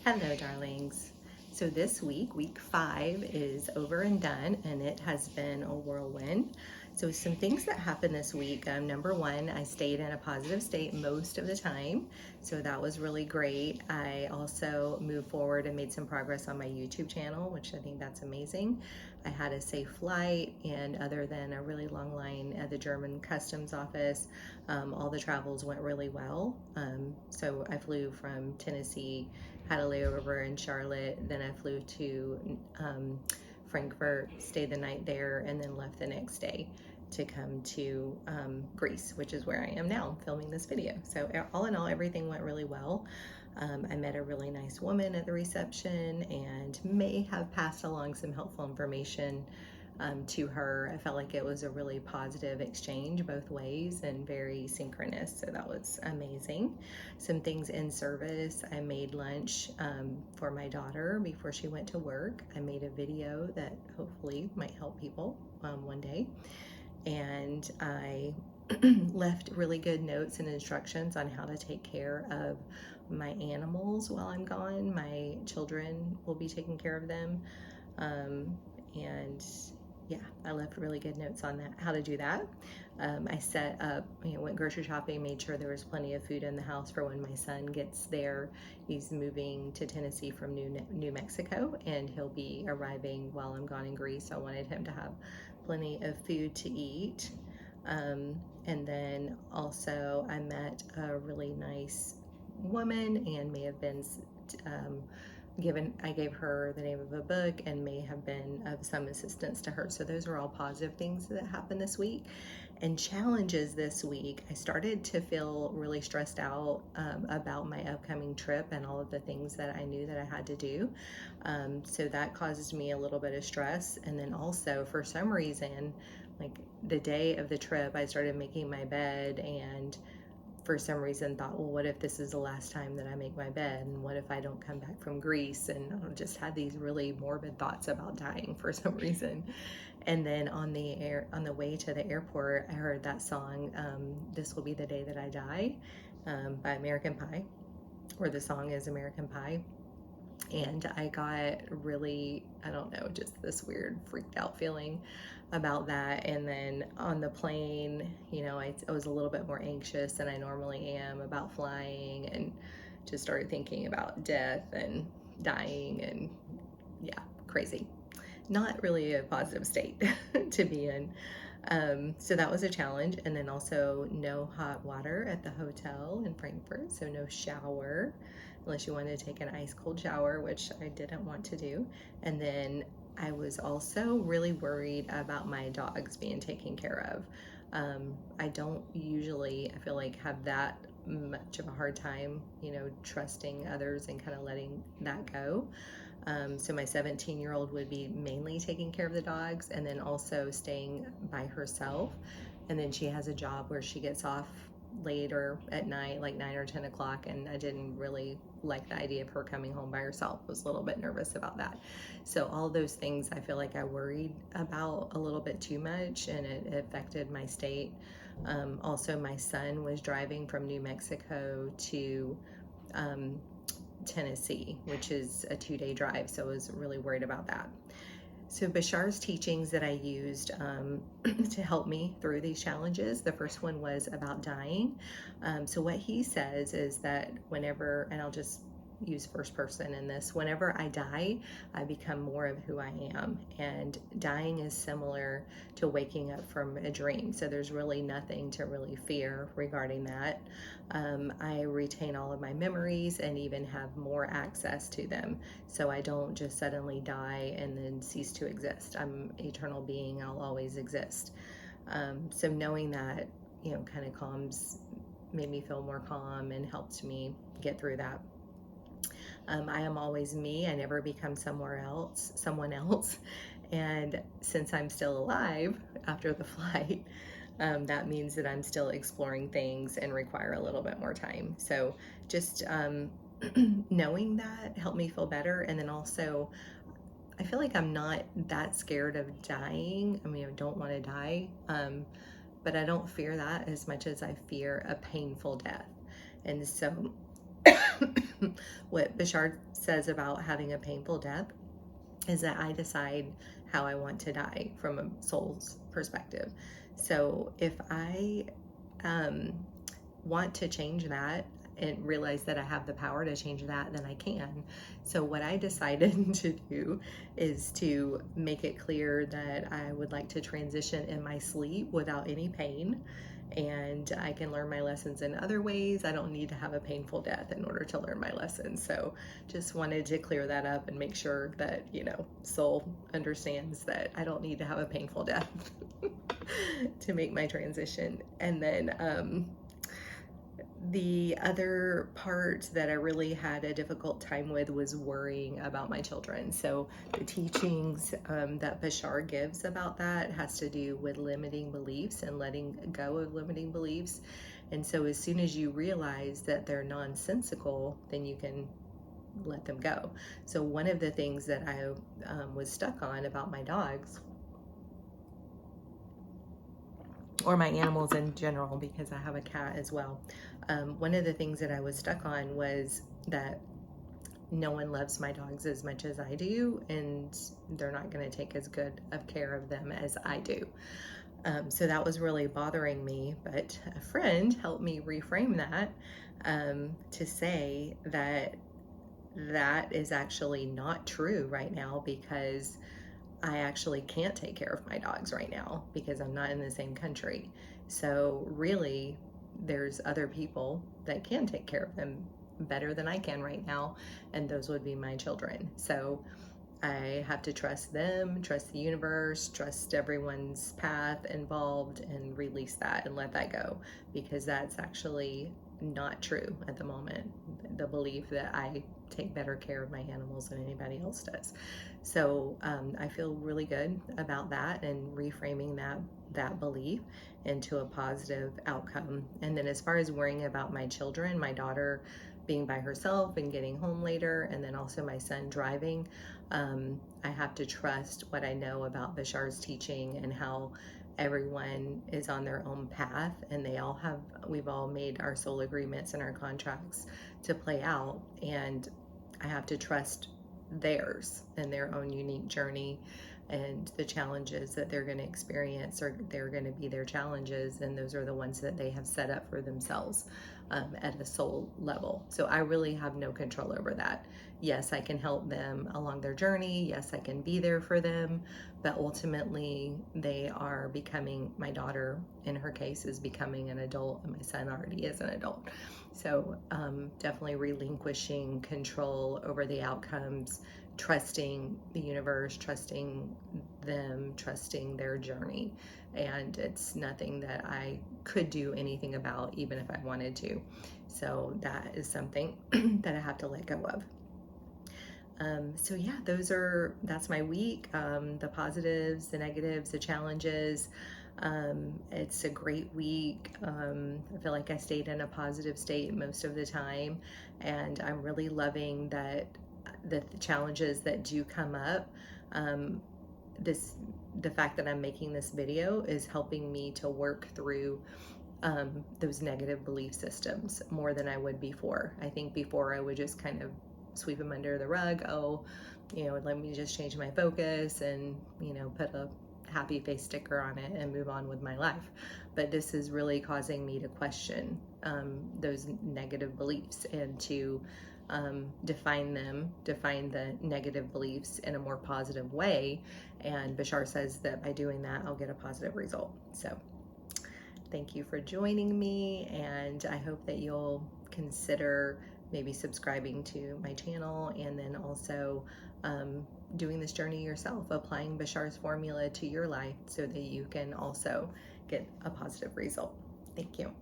Hello, darlings. So this week 5, is over and done, and it has been a whirlwind. So some things that happened this week. Number one, I stayed in a positive state most of the time, so that was really great. I also moved forward and made some progress on my YouTube channel, which I think that's amazing. I had a safe flight, and other than a really long line at the German customs office, all the travels went really well. So I flew from Tennessee, had a layover in Charlotte, then I flew to Frankfurt, stayed the night there, and then left the next day to come to Greece, which is where I am now filming this video. So all in all, everything went really well. I met a really nice woman at the reception and may have passed along some helpful information to her. I felt like it was a really positive exchange both ways and very synchronous, so that was amazing. Some things in service. I made lunch for my daughter before she went to work. I made a video that hopefully might help people one day, and I left really good notes and instructions on how to take care of my animals while I'm gone. My children will be taking care of them, and yeah, I left really good notes on that, how to do that. I set up, went grocery shopping, made sure there was plenty of food in the house for when my son gets there. He's moving to Tennessee from New Mexico, and he'll be arriving while I'm gone in Greece. So I wanted him to have plenty of food to eat. And then also I met a really nice woman and may have been I gave her the name of a book and may have been of some assistance to her. So those are all positive things that happened this week. And challenges this week, I started to feel really stressed out about my upcoming trip and all of the things that I knew that I had to do. So that causes me a little bit of stress. And then also, for some reason, like the day of the trip, I started making my bed, and for some reason thought, well, what if this is the last time that I make my bed, and what if I don't come back from Greece? And I just had these really morbid thoughts about dying for some reason. And then on the way to the airport, I heard that song, This Will Be the Day That I Die, by American Pie, or the song is American Pie. And I got really, I don't know, just this weird freaked out feeling about that. And then on the plane, I was a little bit more anxious than I normally am about flying, and just started thinking about death and dying, and yeah, crazy. Not really a positive state to be in. So that was a challenge. And then also no hot water at the hotel in Frankfurt, so no shower unless you wanted to take an ice cold shower, which I didn't want to do. And then I was also really worried about my dogs being taken care of. I don't usually, I feel like, have that much of a hard time, trusting others and kind of letting that go. So my 17-year-old would be mainly taking care of the dogs, and then also staying by herself. And then she has a job where she gets off later at night, like 9 or 10 o'clock, and I didn't really like the idea of her coming home by herself. I was a little bit nervous about that. So all those things I feel like I worried about a little bit too much, and it affected my state. Also, my son was driving from New Mexico to Tennessee, which is a 2-day drive, so I was really worried about that. So Bashar's teachings that I used to help me through these challenges, the first one was about dying. So what he says is that whenever, and I'll just use first person in this, whenever I die, I become more of who I am. And dying is similar to waking up from a dream. So there's really nothing to really fear regarding that. I retain all of my memories and even have more access to them. So I don't just suddenly die and then cease to exist. I'm an eternal being. I'll always exist. So knowing that, kind of made me feel more calm and helped me get through that. I am always me. I never become someone else. And since I'm still alive after the flight, that means that I'm still exploring things and require a little bit more time. So just knowing that helped me feel better. And then also, I feel like I'm not that scared of dying. I mean, I don't want to die, but I don't fear that as much as I fear a painful death. And so what Bashar says about having a painful death is that I decide how I want to die from a soul's perspective. So if I want to change that and realize that I have the power to change that, then I can. So what I decided to do is to make it clear that I would like to transition in my sleep without any pain, and I can learn my lessons in other ways. I don't need to have a painful death in order to learn my lessons. So just wanted to clear that up and make sure that, soul understands that I don't need to have a painful death to make my transition. And then the other part that I really had a difficult time with was worrying about my children. So the teachings that Bashar gives about that has to do with limiting beliefs and letting go of limiting beliefs. And so as soon as you realize that they're nonsensical, then you can let them go. So one of the things that I was stuck on about my dogs, or my animals in general, because I have a cat as well. One of the things that I was stuck on was that no one loves my dogs as much as I do, and they're not going to take as good of care of them as I do. So that was really bothering me, but a friend helped me reframe that to say that that is actually not true right now, because I actually can't take care of my dogs right now because I'm not in the same country. So really, there's other people that can take care of them better than I can right now, and those would be my children. So I have to trust them, trust the universe, trust everyone's path involved, and release that and let that go, because that's actually not true at the moment. The belief that I take better care of my animals than anybody else does. So I feel really good about that and reframing that belief into a positive outcome. And then as far as worrying about my children, my daughter being by herself and getting home later, and then also my son driving, I have to trust what I know about Bashar's teaching and how everyone is on their own path, and we've all made our soul agreements and our contracts to play out, and I have to trust theirs and their own unique journey, and the challenges that they're going to experience are they're going to be their challenges, and those are the ones that they have set up for themselves at a soul level. So I really have no control over that. Yes, I can help them along their journey. Yes, I can be there for them, but ultimately they are becoming, my daughter in her case is becoming an adult, and my son already is an adult. So definitely relinquishing control over the outcomes, trusting the universe, trusting them, trusting their journey. And it's nothing that I could do anything about, even if I wanted to. So that is something that I have to let go of. So yeah, that's my week. The positives, the negatives, the challenges. It's a great week. I feel like I stayed in a positive state most of the time, and I'm really loving that the challenges that do come up, the fact that I'm making this video is helping me to work through those negative belief systems more than I would before. I think before I would just kind of sweep them under the rug. Let me just change my focus and, put a happy face sticker on it and move on with my life. But this is really causing me to question those negative beliefs and to define the negative beliefs in a more positive way. And Bashar says that by doing that, I'll get a positive result. So thank you for joining me, and I hope that you'll consider maybe subscribing to my channel, and then also doing this journey yourself, applying Bashar's formula to your life so that you can also get a positive result. Thank you.